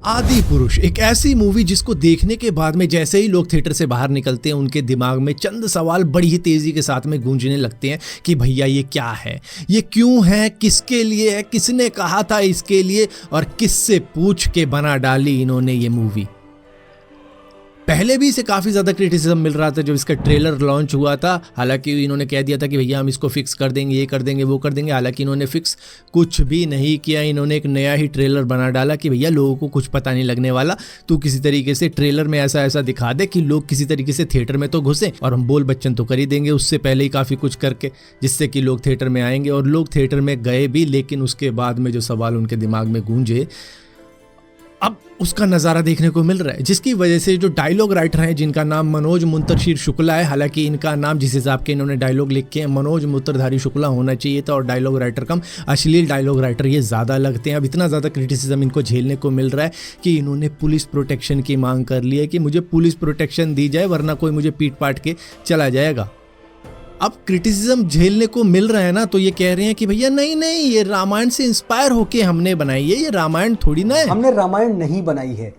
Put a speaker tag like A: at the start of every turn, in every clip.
A: आदि पुरुष एक ऐसी मूवी जिसको देखने के बाद में जैसे ही लोग थिएटर से बाहर निकलते हैं उनके दिमाग में चंद सवाल बड़ी ही तेजी के साथ में गूंजने लगते हैं कि भैया ये क्या है, ये क्यों है, किसके लिए है, किसने कहा था इसके लिए और किससे पूछ के बना डाली इन्होंने ये मूवी। पहले भी इसे काफ़ी ज़्यादा क्रिटिसिज्म मिल रहा था जब इसका ट्रेलर लॉन्च हुआ था। हालांकि इन्होंने कह दिया था कि भैया हम इसको फिक्स कर देंगे, ये कर देंगे, वो कर देंगे। हालांकि इन्होंने फिक्स कुछ भी नहीं किया। इन्होंने एक नया ही ट्रेलर बना डाला कि भैया लोगों को कुछ पता नहीं लगने वाला, तू किसी तरीके से ट्रेलर में ऐसा ऐसा दिखा दे कि लोग किसी तरीके से थिएटर में तो घुसें और हम बोल बच्चन तो कर ही देंगे उससे पहले ही काफ़ी कुछ करके, जिससे कि लोग थिएटर में आएंगे। और लोग थिएटर में गए भी, लेकिन उसके बाद में जो सवाल उनके दिमाग में गूंजे अब उसका नज़ारा देखने को मिल रहा है, जिसकी वजह से जो डायलॉग राइटर हैं जिनका नाम मनोज मुंतशिर शुक्ला है, हालांकि इनका नाम जिस हिसाब के इन्होंने डायलॉग लिखे हैं मनोज मूत्रधारी शुक्ला होना चाहिए था और डायलॉग राइटर कम, अश्लील डायलॉग राइटर ये ज़्यादा लगते हैं। अब इतना ज़्यादा क्रिटिसिज्म इनको झेलने को मिल रहा है कि इन्होंने पुलिस प्रोटेक्शन की मांग कर ली है कि मुझे पुलिस प्रोटेक्शन दी जाए वरना कोई मुझे पीट पाट के चला जाएगा। अब क्रिटिसिज्म झेलने को मिल रहा है ना, तो ये कह रहे हैं कि भैया नहीं नहीं, ये रामायण से इंस्पायर होके हमने बनाई है, ये रामायण थोड़ी ना है।
B: हमने रामायण नहीं बनाई है,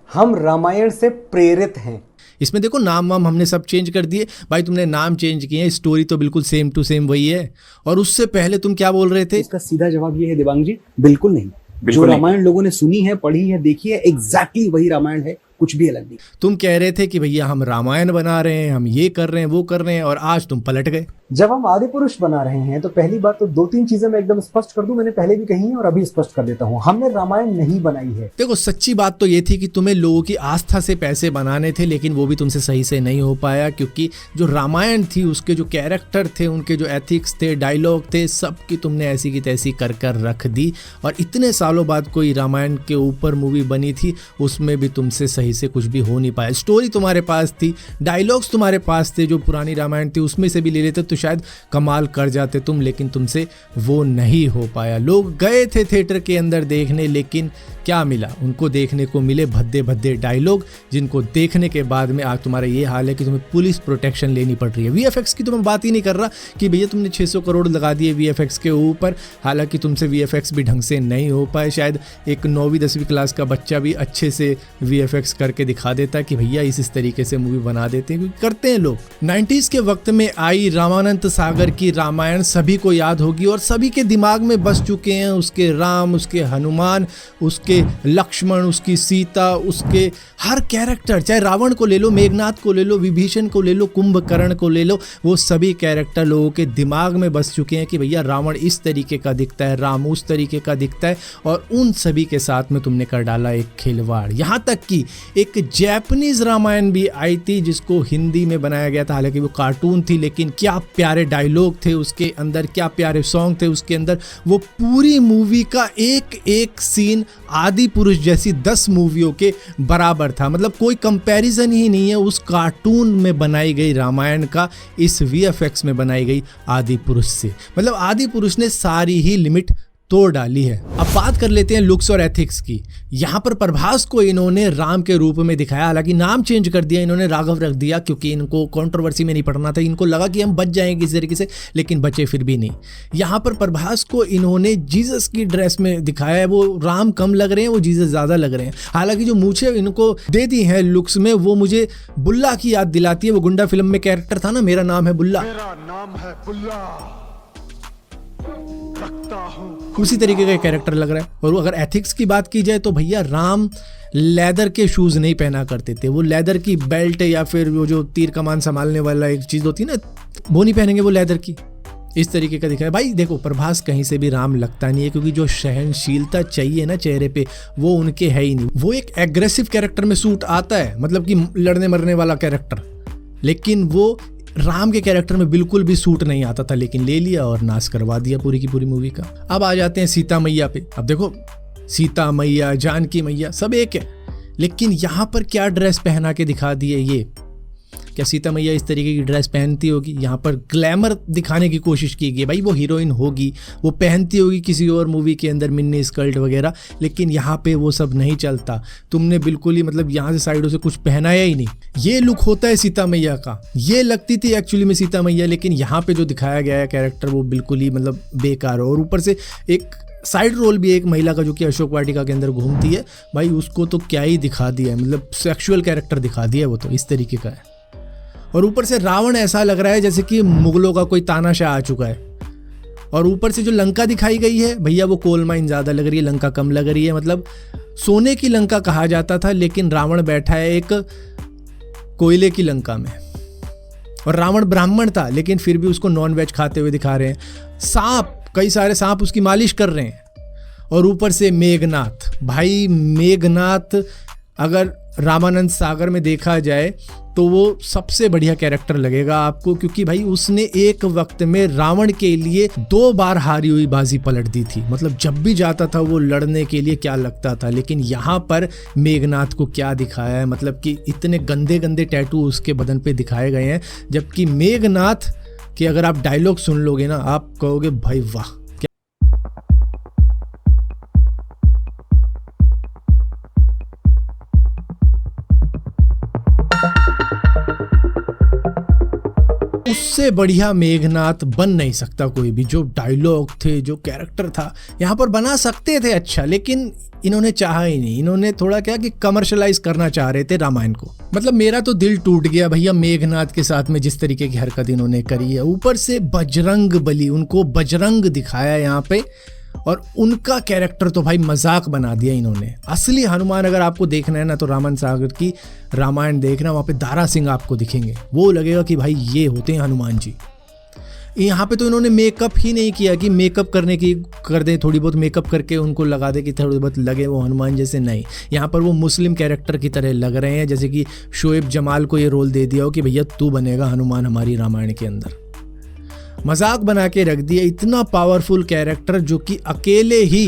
B: हम रामायण से प्रेरित हैं।
A: इसमें देखो नाम वाम हमने सब चेंज कर दिए। भाई तुमने नाम चेंज किए हैं, स्टोरी तो बिल्कुल सेम टू सेम वही है। और उससे पहले तुम क्या बोल रहे थे?
B: इसका सीधा जवाब ये है दिवांग जी, बिल्कुल नहीं। जो रामायण लोगों ने सुनी है, पढ़ी है, देखी है, एग्जैक्टली वही रामायण है, कुछ भी अलग नहीं।
A: तुम कह रहे थे कि भैया हम रामायण बना रहे हैं, हम ये कर रहे हैं, वो कर रहे हैं, और आज तुम पलट गए।
B: जब हम आदि पुरुष बना रहे हैं तो पहली बात तो 2-3 चीजें मैं एकदम स्पष्ट कर दूं, मैंने पहले भी कही है और अभी स्पष्ट कर देता हूं, हमने रामायण नहीं बनाई है।
A: देखो सच्ची बात तो ये थी कि तुम्हें लोगों की आस्था से पैसे बनाने थे, लेकिन वो भी तुमसे सही से नहीं हो पाया, क्योंकि जो रामायण थी उसके जो कैरेक्टर थे, उनके जो एथिक्स थे, डायलॉग थे, सब की तुमने ऐसी की तैसी कर कर रख दी। और इतने सालों बाद कोई रामायण के ऊपर मूवी बनी थी, उसमें भी तुमसे सही से कुछ भी हो नहीं पाया। स्टोरी तुम्हारे पास थी, डायलॉग्स तुम्हारे पास थे, जो पुरानी रामायण थी उसमें से भी ले लेते तो शायद कमाल कर जाते तुम, लेकिन तुमसे वो नहीं हो पाया। लोग गए थे थिएटर के अंदर देखने, लेकिन क्या मिला? उनको देखने को मिले भद्दे भद्दे डायलॉग, जिनको देखने के बाद में आज तुम्हारा ये हाल है कि तुम्हें पुलिस प्रोटेक्शन लेनी पड़ रही है। वीएफएक्स की तो मैं बात ही नहीं कर रहा कि भैया तुमने 600 करोड़ लगा दिए वीएफएक्स के ऊपर, हालांकि तुमसे वीएफएक्स भी ढंग से नहीं हो पाए। शायद एक 9वीं 10वीं क्लास का बच्चा भी अच्छे से वीएफएक्स करके दिखा देता कि भैया इस तरीके से मूवी बना देते हैं, क्योंकि करते हैं लोग। 90s के वक्त में आई रामानंद सागर की रामायण सभी को याद होगी और सभी के दिमाग में बस चुके हैं उसके राम, उसके हनुमान, उसके लक्ष्मण, उसकी सीता, उसके हर कैरेक्टर, चाहे रावण को ले लो, मेघनाथ को ले लो, विभीषण को ले लो, कुंभकर्ण को ले लो, वो सभी कैरेक्टर लोगों के दिमाग में बस चुके हैं कि भैया रावण इस तरीके का दिखता है, राम उस तरीके का दिखता है। और उन सभी के साथ में तुमने कर डाला एक खिलवाड़। यहाँ तक कि एक जैपनीज रामायण भी आई थी जिसको हिंदी में बनाया गया था, हालांकि वो कार्टून थी, लेकिन क्या प्यारे डायलॉग थे उसके अंदर, क्या प्यारे सॉन्ग थे उसके अंदर। वो पूरी मूवी का एक एक सीन आदि पुरुष जैसी 10 मूवियों के बराबर था। मतलब कोई कंपैरिजन ही नहीं है उस कार्टून में बनाई गई रामायण का इस वीएफएक्स में बनाई गई आदि पुरुष से। मतलब आदि पुरुष ने सारी ही लिमिट तोड़ डाली है। अब बात कर लेते हैं लुक्स और एथिक्स की। यहाँ पर प्रभास को इन्होंने राम के रूप में दिखाया, हालांकि नाम चेंज कर दिया, इन्होंने राघव रख दिया क्योंकि इनको कंट्रोवर्सी में नहीं पड़ना था। इनको लगा कि हम बच जाएंगे किसी तरीके से, लेकिन बचे फिर भी नहीं। यहाँ पर प्रभास को इन्होंने जीसस की ड्रेस में दिखाया है। वो राम कम लग रहे हैं, वो जीसस ज़्यादा लग रहे हैं। हालांकि जो मूछें इनको दे दी हैं लुक्स में, वो मुझे बुल्ला की याद दिलाती है। वो गुंडा फिल्म में कैरेक्टर था ना, मेरा नाम है बुल्ला,
C: मेरा नाम है बुल्ला, रखता हूं
A: उसी तरीके का कैरेक्टर लग रहा है। और अगर एथिक्स की बात की जाए तो भैया राम लेदर के शूज़ नहीं पहना करते थे, वो लेदर की बेल्ट या फिर वो जो तीर कमान संभालने वाला एक चीज़ होती है ना, वो नहीं पहनेंगे, वो लेदर की। इस तरीके का दिखा है। भाई देखो प्रभास कहीं से भी राम लगता नहीं है, क्योंकि जो सहनशीलता चाहिए ना चेहरे पे, वो उनके है ही नहीं। वो एक एग्रेसिव कैरेक्टर में सूट आता है, मतलब कि लड़ने मरने वाला कैरेक्टर, लेकिन वो राम के कैरेक्टर में बिल्कुल भी सूट नहीं आता था, लेकिन ले लिया और नाश करवा दिया पूरी की पूरी मूवी का। अब आ जाते हैं सीता मैया पे। अब देखो सीता मैया, जानकी मैया सब एक है, लेकिन यहाँ पर क्या ड्रेस पहना के दिखा दिए ये। क्या सीता मैया इस तरीके की ड्रेस पहनती होगी? यहाँ पर ग्लैमर दिखाने की कोशिश की गई, भाई वो हीरोइन होगी, वो पहनती होगी किसी और मूवी के अंदर मिन्नी स्कर्ट वगैरह, लेकिन यहाँ पे वो सब नहीं चलता। तुमने बिल्कुल ही मतलब यहाँ से साइडों से कुछ पहनाया ही नहीं। ये लुक होता है सीता मैया का, ये लगती थी एक्चुअली में सीता मैया, लेकिन यहाँ पे जो दिखाया गया है कैरेक्टर वो बिल्कुल ही मतलब बेकार है। और ऊपर से एक साइड रोल भी एक महिला का जो कि अशोक वाटिका के अंदर घूमती है, भाई उसको तो क्या ही दिखा दिया है, मतलब सेक्सुअल कैरेक्टर दिखा दिया है वो तो, इस तरीके का है। और ऊपर से रावण ऐसा लग रहा है जैसे कि मुगलों का कोई तानाशाह आ चुका है। और ऊपर से जो लंका दिखाई गई है भैया, वो कोल माइन ज़्यादा लग रही है, लंका कम लग रही है। मतलब सोने की लंका कहा जाता था, लेकिन रावण बैठा है एक कोयले की लंका में। और रावण ब्राह्मण था, लेकिन फिर भी उसको नॉन वेज खाते हुए दिखा रहे हैं। सांप, कई सारे सांप उसकी मालिश कर रहे हैं। और ऊपर से मेघनाथ, भाई मेघनाथ अगर रामानंद सागर में देखा जाए तो वो सबसे बढ़िया कैरेक्टर लगेगा आपको, क्योंकि भाई उसने एक वक्त में रावण के लिए 2 बार हारी हुई बाजी पलट दी थी। मतलब जब भी जाता था वो लड़ने के लिए क्या लगता था। लेकिन यहाँ पर मेघनाथ को क्या दिखाया है, मतलब कि इतने गंदे गंदे टैटू उसके बदन पे दिखाए गए हैं, जबकि मेघनाथ के अगर आप डायलॉग सुन लोगे ना, आप कहोगे भाई वाह। उससे बढ़िया मेघनाथ बन नहीं सकता कोई भी। जो डायलॉग थे, जो कैरेक्टर था, यहाँ पर बना सकते थे अच्छा, लेकिन इन्होंने चाहा ही नहीं। इन्होंने थोड़ा क्या कि कमर्शलाइज करना चाह रहे थे रामायण को। मतलब मेरा तो दिल टूट गया भैया मेघनाथ के साथ में जिस तरीके की हरकत इन्होंने करी है। ऊपर से बजरंग बली, उनको बजरंग दिखाया यहाँ पे, और उनका कैरेक्टर तो भाई मजाक बना दिया इन्होंने। असली हनुमान अगर आपको देखना है ना, तो रामानंद सागर की रामायण देखना, वहाँ पे दारा सिंह आपको दिखेंगे, वो लगेगा कि भाई ये होते हैं हनुमान जी। यहाँ पे तो इन्होंने मेकअप ही नहीं किया कि मेकअप करने की कर दे, थोड़ी बहुत मेकअप करके उनको लगा दे कि थोड़ी बहुत लगे वो हनुमान जैसे। नहीं, यहाँ पर वो मुस्लिम कैरेक्टर की तरह लग रहे हैं, जैसे कि शोएब जमाल को ये रोल दे दिया हो कि भैया तू बनेगा हनुमान हमारी रामायण के अंदर। मजाक बना के रख दिया। इतना पावरफुल कैरेक्टर जो कि अकेले ही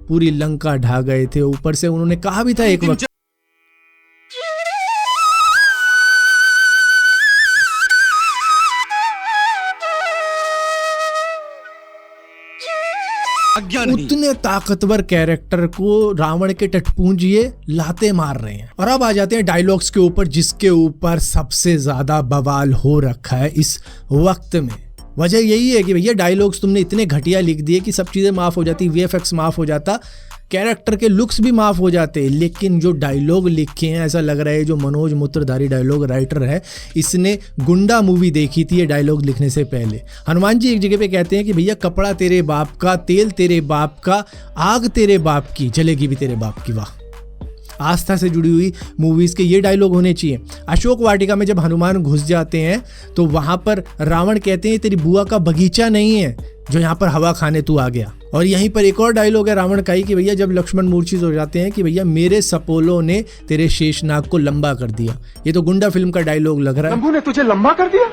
A: पूरी लंका ढा गए थे। ऊपर से उन्होंने कहा भी था एक वक्त, उतने ताकतवर कैरेक्टर को रावण के टटपूंजिए लाते मार रहे हैं। और अब आ जाते हैं डायलॉग्स के ऊपर, जिसके ऊपर सबसे ज्यादा बवाल हो रखा है इस वक्त में। वजह यही है कि भैया डायलॉग्स तुमने इतने घटिया लिख दिए कि सब चीज़ें माफ़ हो जाती, वीएफएक्स माफ़ हो जाता, कैरेक्टर के लुक्स भी माफ़ हो जाते। लेकिन जो डायलॉग लिखे हैं, ऐसा लग रहा है जो मनोज मूत्रधारी डायलॉग राइटर है, इसने गुंडा मूवी देखी थी ये डायलॉग लिखने से पहले। हनुमान जी एक जगह पे कहते हैं कि भैया कपड़ा तेरे बाप का, तेल तेरे बाप का, आग तेरे बाप की, जलेगी भी तेरे बाप की। वाह, आस्था से जुड़ी हुई मूवीज़ के ये डायलॉग होने चाहिए। अशोक वाटिका में जब हनुमान घुस जाते हैं तो वहाँ पर रावण कहते हैं तेरी बुआ का बगीचा नहीं है जो यहाँ पर हवा खाने तू आ गया। और यहीं पर एक और डायलॉग है रावण का ही कि भैया जब लक्ष्मण मूर्छित हो जाते हैं कि भैया मेरे सपोलों ने तेरे शेषनाग को लंबा कर दिया। ये तो गुंडा फिल्म का डायलॉग लग रहा है।
C: शंभू ने तुझे लंबा कर दिया,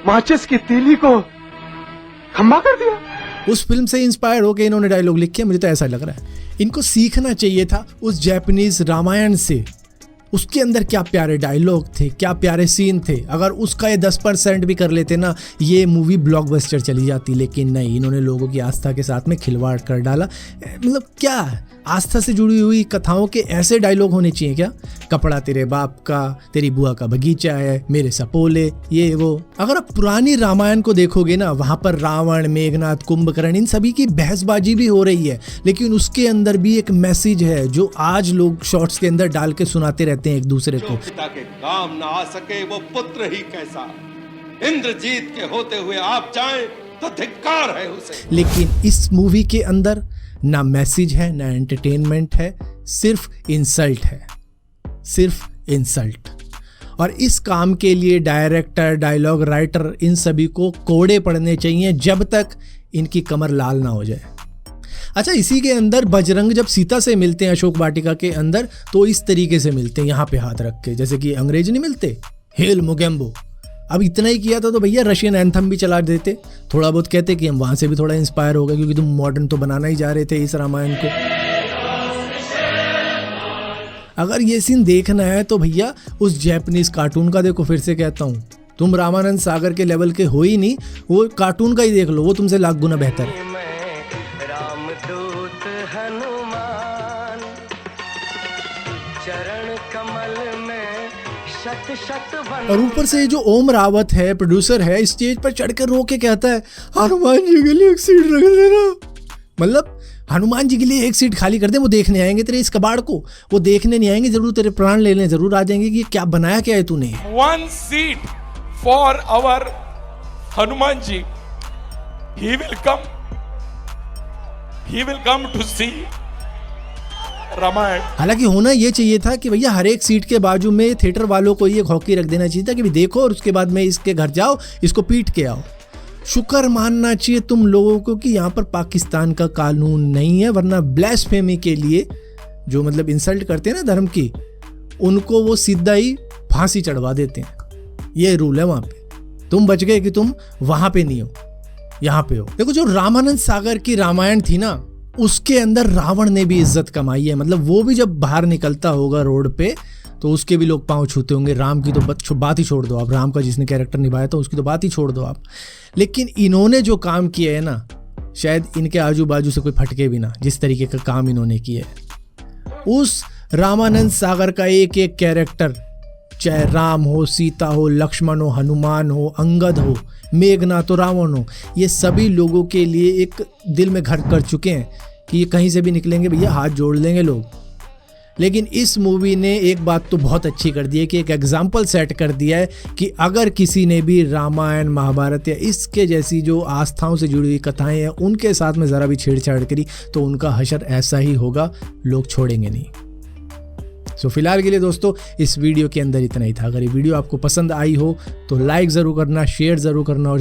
C: माचिस की तीली को खंबा कर दिया।
A: उस फिल्म से इंस्पायर होकर इन्होंने डायलॉग लिखे, मुझे तो ऐसा लग रहा है। इनको सीखना चाहिए था उस जापानीज रामायण से। उसके अंदर क्या प्यारे डायलॉग थे, क्या प्यारे सीन थे। अगर उसका ये 10% भी कर लेते ना, ये मूवी ब्लॉकबस्टर चली जाती। लेकिन नहीं, इन्होंने लोगों की आस्था के साथ में खिलवाड़ कर डाला। मतलब क्या, आस्था से जुड़ी हुई कथाओं के ऐसे डायलॉग होने चाहिए क्या? कपड़ा तेरे बाप का, तेरी बुआ का बगीचा है, मेरे सपोले, ये वो। अगर आप पुरानी रामायण को देखोगे ना, वहां पर रावण, मेघनाथ, कुंभकर्ण, इन सभी की बहसबाजी भी हो रही है, लेकिन उसके अंदर भी एक मैसेज है जो आज लोग शॉर्ट्स के अंदर डाल के सुनाते रहते हैं एक दूसरे को।
D: पिता के काम ना आ सके वो पुत्र ही कैसा, इंद्रजीत के होते हुए आप जाएं तो धिक्कार है उसे।
A: लेकिन इस मूवी के अंदर ना मैसेज है, ना एंटरटेनमेंट है, सिर्फ इंसल्ट है, सिर्फ इंसल्ट। और इस काम के लिए डायरेक्टर, डायलॉग राइटर, इन सभी को कोड़े पड़ने चाहिए जब तक इनकी कमर लाल ना हो जाए। अच्छा, इसी के अंदर बजरंग जब सीता से मिलते हैं अशोक वाटिका के अंदर, तो इस तरीके से मिलते हैं, यहाँ पे हाथ रख के, जैसे कि अंग्रेज नहीं मिलते, हेल मोगेम्बो। अब इतना ही किया था तो भैया रशियन एंथम भी चला देते। थोड़ा बहुत कहते कि हम वहाँ से भी थोड़ा इंस्पायर हो गए, क्योंकि तुम मॉडर्न तो बनाना ही जा रहे थे इस रामायण को। अगर ये सीन देखना है तो भैया उस जैपनीज कार्टून का देखो। फिर से कहता हूँ, तुम रामानंद सागर के लेवल के हो ही नहीं, वो कार्टून का ही देख लो, वो तुमसे लाख गुना बेहतर है।
E: रामदूत हनुमान चरण कमल में शत शत।
A: और ऊपर से जो ओम रावत है, प्रोड्यूसर है, स्टेज पर चढ़कर रो के कहता है हनुमान जी के लिए एक सीट रख देना। मतलब हनुमान जी के लिए एक सीट खाली कर दे, वो देखने आएंगे तेरे इस कबाड़ को, वो देखने नहीं आएंगे, जरूर तेरे प्राण लेने जरूर आ जाएंगे कि क्या बनाया क्या है तूने।
F: 1 seat for our Hanuman ji. He will come to see Ramayan.
A: हालांकि होना ये चाहिए था कि भैया हर एक सीट के बाजू में थिएटर वालों को ये हॉकी रख देना चाहिए था कि भी देखो और उसके बाद में इसके घर जाओ, इसको पीट के आओ। शुक्र मानना चाहिए तुम लोगों को कि यहाँ पर पाकिस्तान का कानून नहीं है, वरना ब्लास्फेमी के लिए जो मतलब इंसल्ट करते हैं ना धर्म की, उनको वो सीधा ही फांसी चढ़वा देते हैं। ये रूल है वहाँ पे। तुम बच गए कि तुम वहाँ पे नहीं हो, यहाँ पे हो। देखो जो रामानंद सागर की रामायण थी ना, उसके अंदर रावण ने भी इज्जत कमाई है। मतलब वो भी जब बाहर निकलता होगा रोड पे तो उसके भी लोग पांव छूते होंगे। राम की तो बात ही छोड़ दो आप, राम का जिसने कैरेक्टर निभाया था उसकी तो बात ही छोड़ दो आप। लेकिन इन्होंने जो काम किया है ना, शायद इनके आजू बाजू से कोई फटके भी ना, जिस तरीके का काम इन्होंने किया है। उस रामानंद सागर का एक एक कैरेक्टर, चाहे राम हो, सीता हो, लक्ष्मण हो, हनुमान हो, अंगद हो, मेघनाथ हो, रावण हो, ये सभी लोगों के लिए एक दिल में घर कर चुके हैं कि ये कहीं से भी निकलेंगे भैया हाथ जोड़ लेंगे लोग। लेकिन इस मूवी ने एक बात तो बहुत अच्छी कर दी है कि एक एग्जाम्पल सेट कर दिया है कि अगर किसी ने भी रामायण, महाभारत या इसके जैसी जो आस्थाओं से जुड़ी हुई कथाएं हैं उनके साथ में ज़रा भी छेड़छाड़ करी तो उनका हशर ऐसा ही होगा, लोग छोड़ेंगे नहीं। सो फिलहाल के लिए दोस्तों इस वीडियो के अंदर इतना ही था। अगर ये वीडियो आपको पसंद आई हो तो लाइक ज़रूर करना, शेयर ज़रूर करना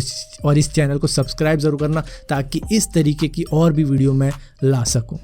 A: और इस चैनल को सब्सक्राइब ज़रूर करना ताकि इस तरीके की और भी वीडियो मैं ला सकूं।